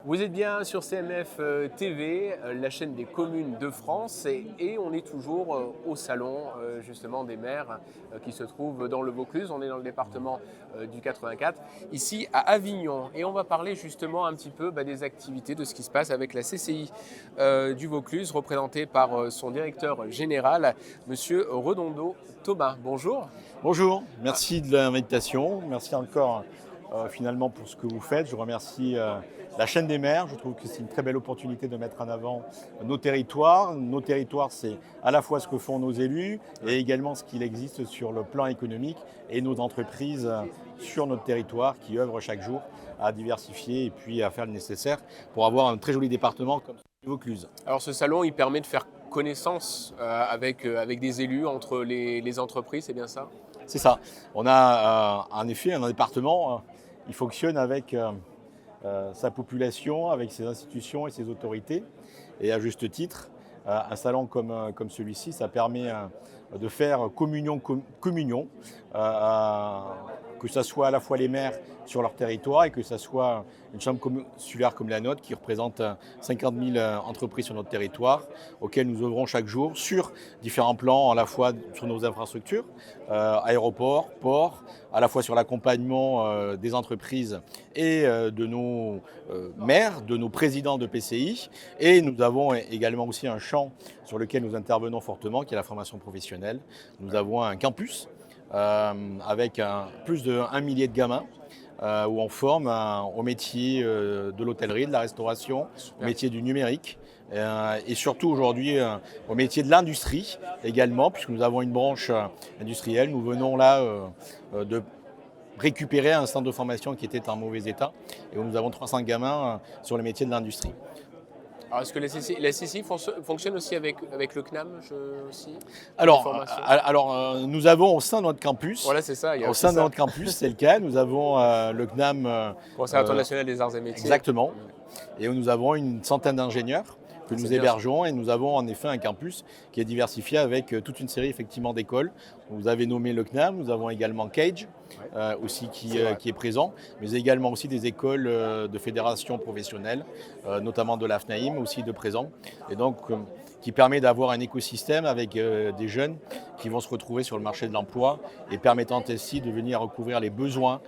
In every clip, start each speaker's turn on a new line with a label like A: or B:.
A: Vous êtes bien sur CMF TV, la chaîne des communes de France, et on est toujours au salon justement des maires qui se trouve dans le Vaucluse. On est dans le département du 84, ici à Avignon, et on va parler justement un petit peu des activités, de ce qui se passe avec la CCI du Vaucluse, représentée par son directeur général, Monsieur Redondo Thomas. Bonjour.
B: Bonjour, merci de l'invitation. Merci encore finalement pour ce que vous faites. Je remercie la chaîne des maires. Je trouve que c'est une très belle opportunité de mettre en avant nos territoires. Nos territoires, c'est à la fois ce que font nos élus et également ce qu'il existe sur le plan économique et nos entreprises sur notre territoire qui œuvrent chaque jour à diversifier et puis à faire le nécessaire pour avoir un très joli département comme celui du Vaucluse.
A: Alors ce salon, il permet de faire connaissance avec des élus entre les entreprises, c'est bien ça?
B: C'est ça. On a en effet un département, il fonctionne avec sa population, avec ses institutions et ses autorités. Et à juste titre, un salon comme celui-ci, ça permet de faire communion, que ce soit à la fois les maires sur leur territoire et que ce soit une chambre consulaire comme la nôtre qui représente 50 000 entreprises sur notre territoire, auxquelles nous œuvrons chaque jour sur différents plans, à la fois sur nos infrastructures, aéroports, ports, à la fois sur l'accompagnement des entreprises et de nos maires, de nos présidents de PCI. Et nous avons également aussi un champ sur lequel nous intervenons fortement, qui est la formation professionnelle. Nous avons un campus avec plus de 1 millier de gamins où on forme au métier de l'hôtellerie, de la restauration, au métier du numérique et surtout aujourd'hui au métier de l'industrie également, puisque nous avons une branche industrielle. Nous venons là de récupérer un centre de formation qui était en mauvais état et où nous avons 300 gamins sur les métiers de l'industrie.
A: Alors, est-ce que la CCI fonctionne aussi avec le CNAM aussi?
B: Alors, nous avons au sein de notre campus,
A: Voilà, c'est ça.
B: au sein de notre campus, c'est le cas, nous avons le CNAM.
A: Conservatoire national des arts et métiers.
B: Exactement. Et où nous avons une centaine d'ingénieurs que nous hébergeons et nous avons en effet un campus qui est diversifié avec toute une série effectivement d'écoles. Vous avez nommé le CNAM, nous avons également Cage aussi qui est présent, mais également aussi des écoles de fédérations professionnelles, notamment de l'AFNAIM aussi de présent, et donc qui permet d'avoir un écosystème avec des jeunes qui vont se retrouver sur le marché de l'emploi et permettant ainsi de venir recouvrir les besoins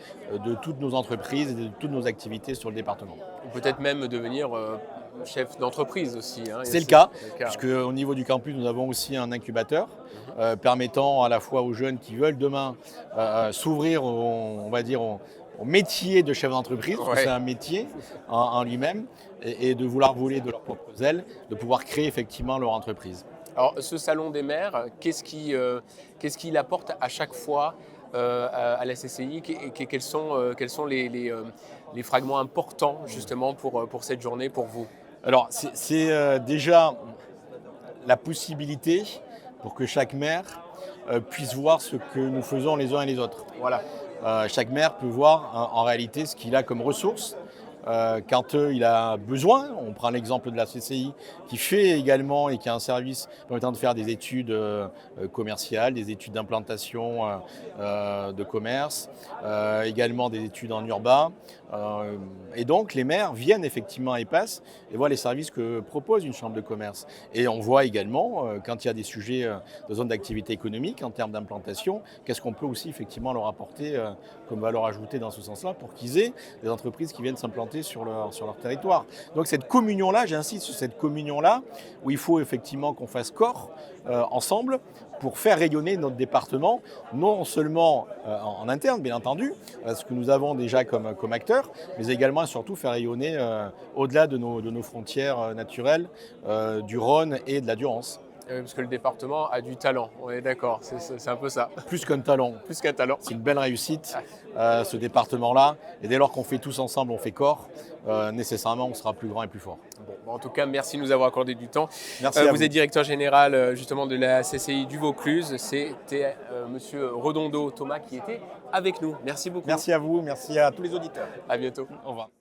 B: de toutes nos entreprises et de toutes nos activités sur le département.
A: Ou peut-être même devenir chef d'entreprise aussi.
B: C'est le cas, puisque au niveau du campus, nous avons aussi un incubateur permettant à la fois aux jeunes qui veulent demain s'ouvrir, on va dire, au métier de chef d'entreprise, parce que c'est un métier en lui-même, et de vouloir voler de leurs propres ailes, de pouvoir créer effectivement leur entreprise.
A: Alors ce salon des maires, qu'est-ce qu'il apporte à chaque fois à la CCI, et quels sont les fragments importants justement pour cette journée, pour vous?
B: Alors c'est déjà la possibilité pour que chaque maire puisse voir ce que nous faisons les uns et les autres.
A: Voilà.
B: Chaque maire peut voir en réalité ce qu'il a comme ressources. Quand il a besoin, on prend l'exemple de la CCI qui fait également et qui a un service permettant de faire des études commerciales, des études d'implantation de commerce, également des études en urbain. Et donc les maires viennent effectivement à EPAS et voient les services que propose une chambre de commerce. Et on voit également quand il y a des sujets de zone d'activité économique en termes d'implantation, qu'est-ce qu'on peut aussi effectivement leur apporter comme valeur ajoutée dans ce sens-là pour qu'ils aient des entreprises qui viennent s'implanter sur leur territoire. Donc cette communion-là, j'insiste sur cette communion-là, où il faut effectivement qu'on fasse corps ensemble pour faire rayonner notre département, non seulement en interne, bien entendu, ce que nous avons déjà comme acteurs, mais également et surtout faire rayonner au-delà de nos frontières naturelles, du Rhône et de la Durance.
A: Parce que le département a du talent, on est d'accord, c'est un peu ça.
B: Plus qu'un talent.
A: Plus qu'un talent.
B: C'est une belle réussite, ce département-là. Et dès lors qu'on fait tous ensemble, on fait corps, nécessairement on sera plus grand et plus fort.
A: Bon, en tout cas, merci de nous avoir accordé du temps.
B: Merci à vous.
A: Vous êtes directeur général justement de la CCI du Vaucluse. C'était Monsieur Redondo Thomas qui était avec nous. Merci beaucoup.
B: Merci à vous, merci à tous les auditeurs.
A: À bientôt.
B: Au revoir.